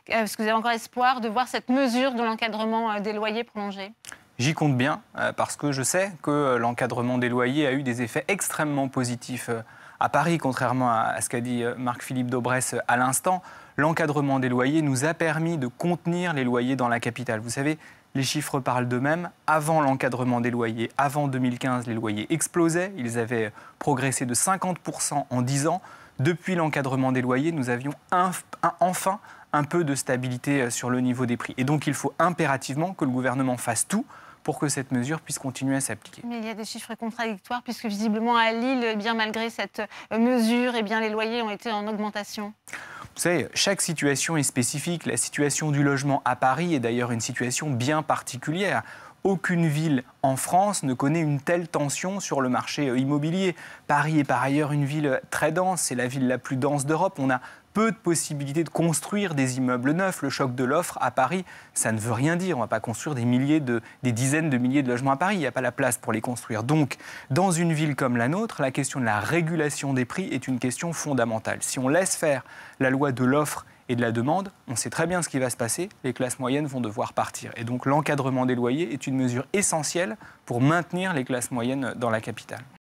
Est-ce que vous avez encore espoir de voir cette mesure de l'encadrement des loyers prolongée? J'y compte bien, parce que je sais que l'encadrement des loyers a eu des effets extrêmement positifs à Paris, contrairement à ce qu'a dit Marc-Philippe Daubresse à l'instant. L'encadrement des loyers nous a permis de contenir les loyers dans la capitale. Vous savez, les chiffres parlent d'eux-mêmes. Avant l'encadrement des loyers, avant 2015, les loyers explosaient. Ils avaient progressé de 50% en 10 ans. Depuis l'encadrement des loyers, nous avions enfin un peu de stabilité sur le niveau des prix. Et donc, il faut impérativement que le gouvernement fasse tout pour que cette mesure puisse continuer à s'appliquer. Mais il y a des chiffres contradictoires, puisque visiblement à Lille, bien malgré cette mesure, les loyers ont été en augmentation. Vous savez, chaque situation est spécifique. La situation du logement à Paris est d'ailleurs une situation bien particulière. Aucune ville en France ne connaît une telle tension sur le marché immobilier. Paris est par ailleurs une ville très dense, c'est la ville la plus dense d'Europe. On a peu de possibilités de construire des immeubles neufs. Le choc de l'offre à Paris, ça ne veut rien dire. On ne va pas construire des dizaines de milliers de logements à Paris. Il n'y a pas la place pour les construire. Donc, dans une ville comme la nôtre, la question de la régulation des prix est une question fondamentale. Si on laisse faire la loi de l'offre et de la demande, on sait très bien ce qui va se passer, les classes moyennes vont devoir partir. Et donc l'encadrement des loyers est une mesure essentielle pour maintenir les classes moyennes dans la capitale.